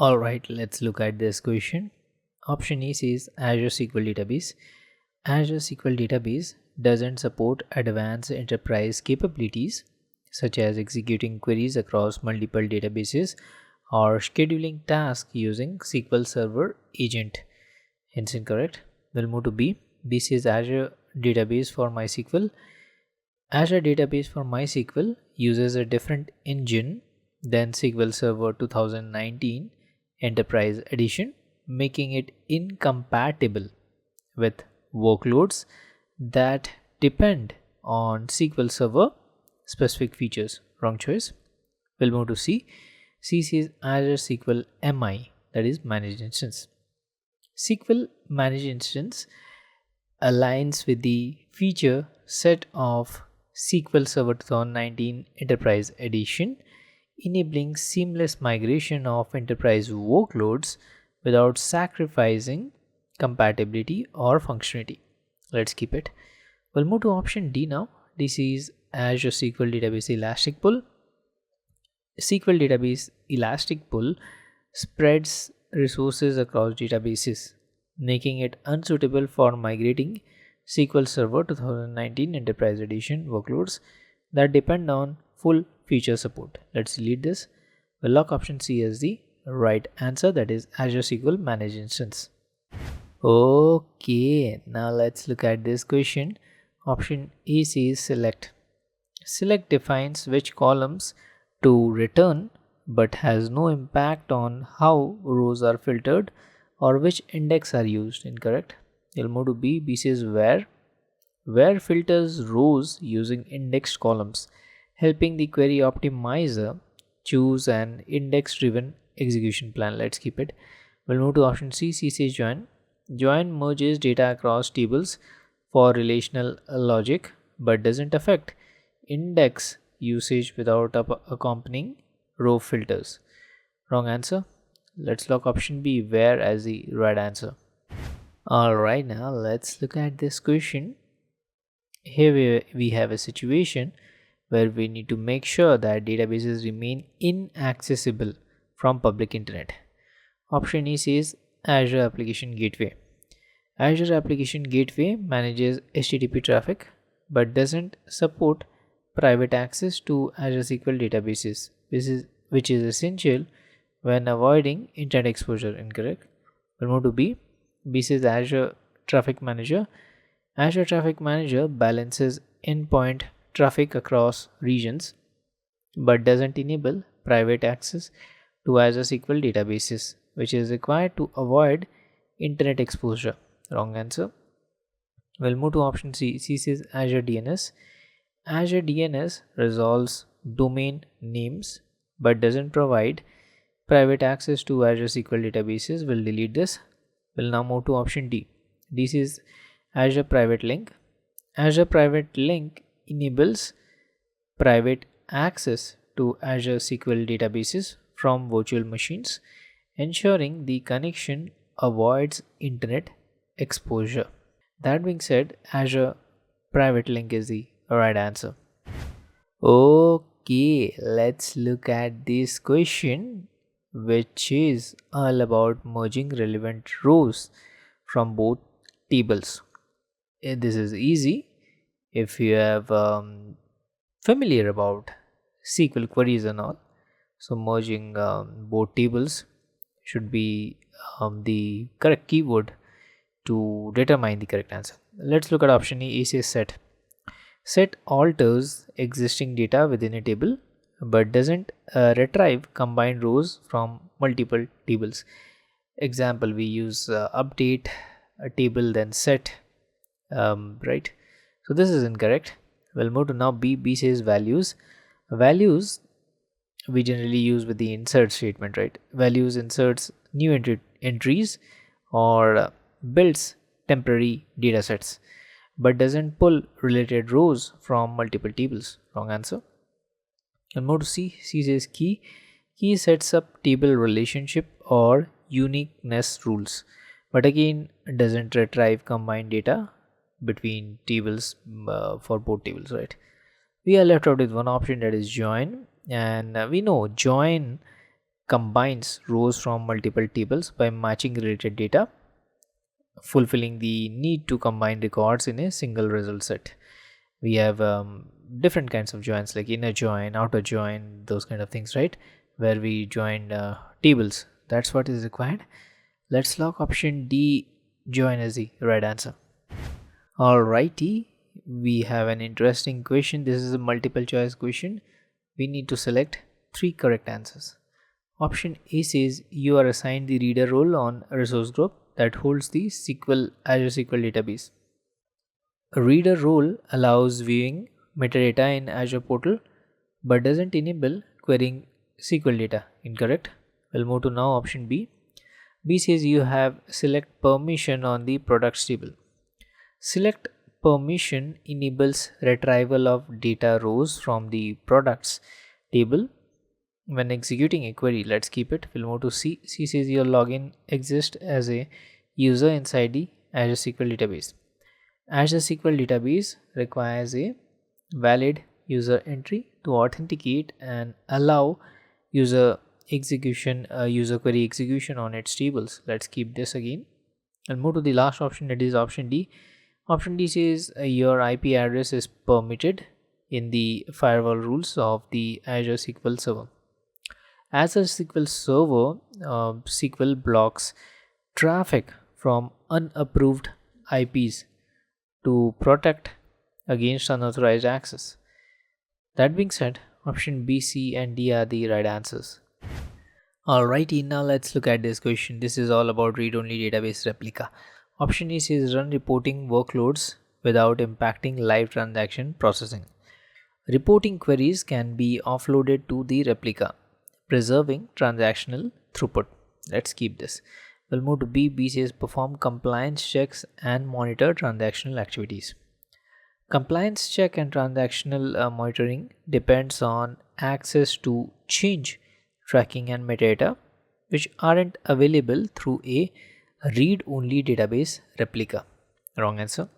Alright, let's look at this question. Option A says Azure SQL Database. Azure SQL Database doesn't support advanced enterprise capabilities such as executing queries across multiple databases or scheduling tasks using SQL Server agent. Hence incorrect. We'll move to B. B says Azure Database for MySQL. Azure Database for MySQL uses a different engine than SQL Server 2019 Enterprise Edition, making it incompatible with workloads that depend on SQL Server specific features. Wrong choice. We'll move to C. C says Azure SQL MI, that is Managed Instance. SQL Managed Instance aligns with the feature set of SQL Server 2019 Enterprise Edition, enabling seamless migration of enterprise workloads without sacrificing compatibility or functionality. Let's keep it. We'll move to option D now. This is Azure SQL Database Elastic Pool. SQL Database Elastic Pool spreads resources across databases, making it unsuitable for migrating SQL Server 2019 Enterprise Edition workloads that depend on full feature support. Let's delete this. We'll lock option C as the right answer, that is Azure SQL Managed Instance. Okay, now let's look at this question. Option A says select. Select defines which columns to return but has no impact on how rows are filtered or which index are used. Incorrect. We'll move to B. B says where filters rows using indexed columns, helping the query optimizer choose an index driven execution plan. Let's keep it. We'll move to option C. C says join. Join merges data across tables for relational logic but doesn't affect index usage without accompanying row filters. Wrong answer. Let's lock option B where as the right answer. Alright, now let's look at this question. Here we have a situation where we need to make sure that databases remain inaccessible from public internet. Option E says Azure Application Gateway. Azure Application Gateway manages HTTP traffic but doesn't support private access to Azure SQL databases, which is essential when avoiding internet exposure. Incorrect. We'll move to B. B says Azure Traffic Manager. Azure Traffic Manager balances endpoint traffic across regions but doesn't enable private access to Azure SQL databases, which is required to avoid internet exposure. Wrong answer. We'll move to option C. C says Azure DNS. Azure DNS resolves domain names but doesn't provide private access to Azure SQL databases. We'll delete this. We'll now move to option D. This is Azure Private Link. Azure Private Link enables private access to Azure SQL databases from virtual machines, ensuring the connection avoids internet exposure. That being said, Azure Private Link is the right answer. Okay, let's look at this question, which is all about merging relevant rows from both tables. This is easy if you have familiar about SQL queries and all. So merging both tables should be the correct keyword to determine the correct answer. Let's look at option A. A says set. Set alters existing data within a table but doesn't retrieve combined rows from multiple tables. Example, we use update a table then set, right? So this is incorrect. We'll move to now B. B says values. Values we generally use with the insert statement, right? Values inserts new entries or builds temporary data sets but doesn't pull related rows from multiple tables. Wrong answer. And move to C. C says key. Key sets up table relationship or uniqueness rules, but again doesn't retrieve combined data between tables for both tables, right? We are left out with one option, that is join, and we know join combines rows from multiple tables by matching related data, fulfilling the need to combine records in a single result set. We have different kinds of joins like inner join, outer join, those kind of things, right? Where we join tables. That's what is required. Let's lock option D, join, as the right answer. Alrighty, we have an interesting question. This is a multiple choice question. We need to select three correct answers. Option A says you are assigned the reader role on a resource group that holds the Azure SQL database. A reader role allows viewing metadata in Azure portal but doesn't enable querying SQL data. Incorrect. We'll move to now option B. B says you have select permission on the products table. Select permission enables retrieval of data rows from the products table when executing a query. Let's keep it. We'll move to C. C says your login exists as a user inside the Azure SQL database. Azure SQL database requires a valid user entry to authenticate and allow user query execution on its tables. Let's keep this again. I'll move to the last option, that is option D. Option D says your IP address is permitted in the firewall rules of the Azure SQL Server. Azure SQL Server SQL blocks traffic from unapproved IPs to protect against unauthorized access. That being said, option B, C, and D are the right answers. Alrighty, now let's look at this question. This is all about read-only database replica. Option A says run reporting workloads without impacting live transaction processing. Reporting queries can be offloaded to the replica, preserving transactional throughput. Let's keep this. We'll move to B. B says perform compliance checks and monitor transactional activities. Compliance check and transactional monitoring depends on access to change tracking and metadata, which aren't available through a read-only database replica. Wrong answer.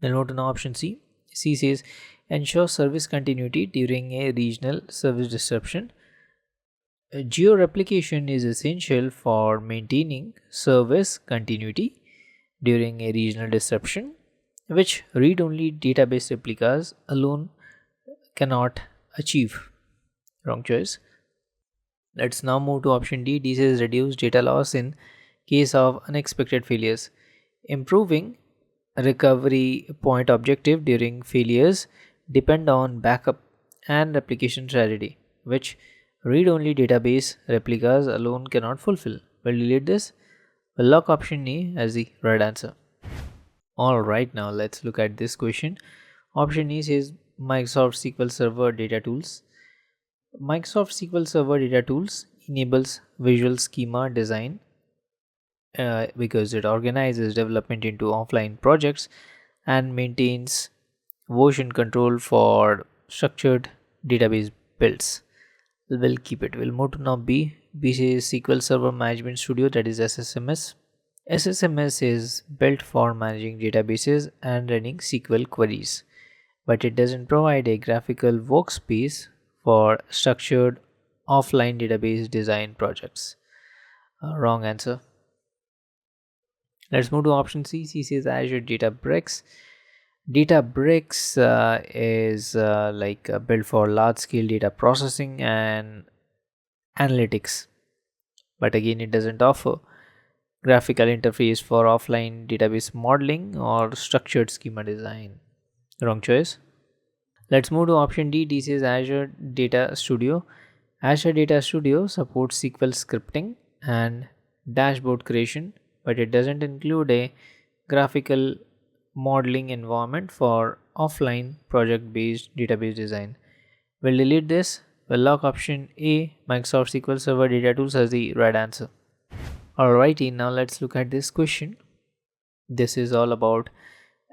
We'll move to now option C. C says ensure service continuity during a regional service disruption. Geo-replication is essential for maintaining service continuity during a regional disruption, which read-only database replicas alone cannot achieve. Wrong choice. Let's now move to option D. D says reduce data loss in case of unexpected failures. Improving recovery point objective during failures depend on backup and replication strategy, which read-only database replicas alone cannot fulfill. We'll delete this. We'll lock option A as the right answer. Alright, now let's look at this question. Option A says Microsoft SQL Server Data Tools. Microsoft SQL Server Data Tools enables visual schema design because it organizes development into offline projects and maintains version control for structured database builds. We'll keep it. We'll move to now B. B says SQL Server Management Studio, that is SSMS. SSMS is built for managing databases and running SQL queries, but it doesn't provide a graphical workspace for structured offline database design projects. Wrong answer. Let's move to option C. C says Azure Databricks. Databricks is built for large scale data processing and analytics, but again it doesn't offer graphical interface for offline database modeling or structured schema design. Wrong choice. Let's move to option D. D says Azure Data Studio. Azure Data Studio supports SQL scripting and dashboard creation, but it doesn't include a graphical modeling environment for offline project based database design. We'll delete this. We'll lock option A, Microsoft SQL Server Data Tools, as the right answer. Alrighty, now let's look at this question. This is all about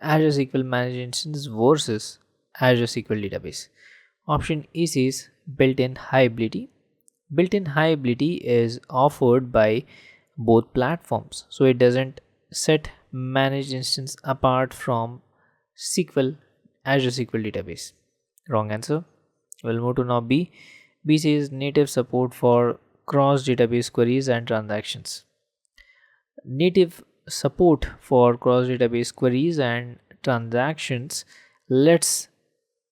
Azure SQL Managed Instance versus Azure SQL Database. Option A says built-in high ability. Built-in high ability is offered by both platforms, so it doesn't set managed instance apart from Azure SQL Database. Wrong answer. We'll move to now B. B says native support for cross database queries and transactions. Native support for cross database queries and transactions lets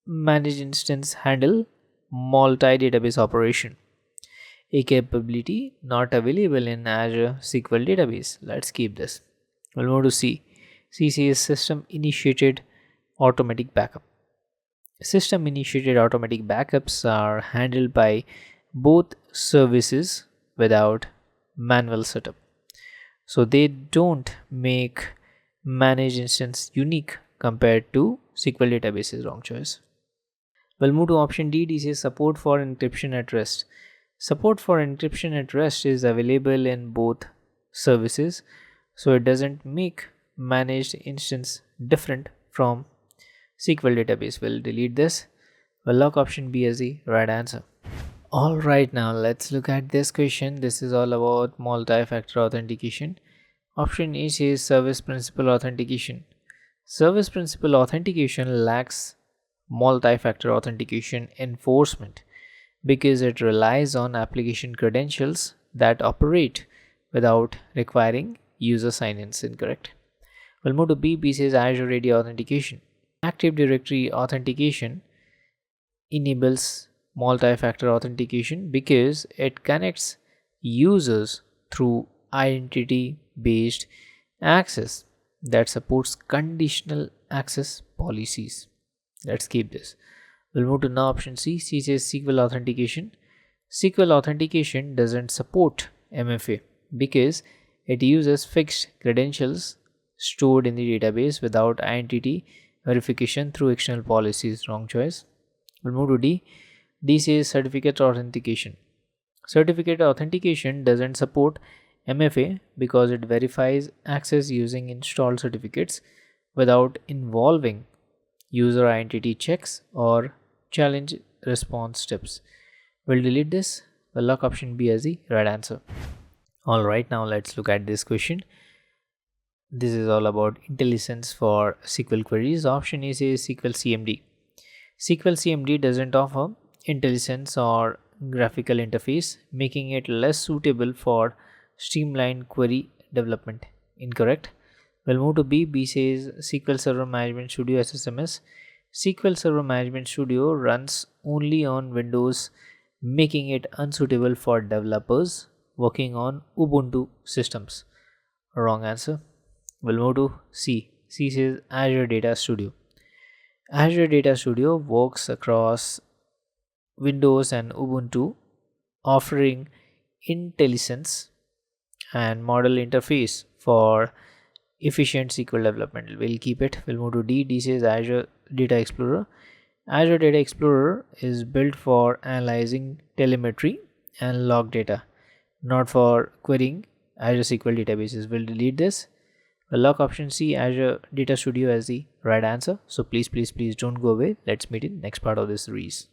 managed instance handle multi database operation, a capability not available in Azure SQL database. Let's keep this. We'll move to C. C says system initiated automatic backup. System initiated automatic backups are handled by both services without manual setup. So they don't make managed instance unique compared to SQL databases. Wrong choice. We'll move to option D. This is support for encryption at rest. Support for encryption at rest is available in both services, so it doesn't make managed instance different from SQL database. We'll delete this. We'll lock option B as the right answer. Alright, now let's look at this question. This is all about multi-factor authentication. Option A says service principal authentication. Service principal authentication lacks multi-factor authentication enforcement because it relies on application credentials that operate without requiring user sign-ins. Incorrect. We'll move to B. B says Azure AD authentication. Active Directory authentication enables multi-factor authentication because it connects users through identity-based access that supports conditional access policies. Let's keep this. We'll move to now option C. C says SQL authentication. SQL authentication doesn't support MFA because it uses fixed credentials stored in the database without identity verification through external policies. Wrong choice. We'll move to D. D says certificate authentication. Certificate authentication doesn't support MFA because it verifies access using installed certificates without involving user identity checks or challenge response steps. We'll delete this. We'll lock option B as the right answer. Alright, now let's look at this question. This is all about IntelliSense for SQL queries. Option A says SQL CMD. SQL CMD doesn't offer IntelliSense or graphical interface, making it less suitable for streamlined query development. Incorrect. We'll move to B. B says SQL Server Management Studio SSMS. SQL Server Management Studio runs only on Windows, making it unsuitable for developers working on Ubuntu systems. Wrong answer. We'll move to C. C says Azure Data Studio. Azure Data Studio works across Windows and Ubuntu, offering IntelliSense and model interface for efficient SQL development. We'll keep it. We'll move to D. D says Azure Data Explorer. Azure Data Explorer is built for analyzing telemetry and log data, not for querying Azure SQL databases. We'll delete this. We'll lock option C, Azure Data Studio, as the right answer. So please don't go away. Let's meet in next part of this series.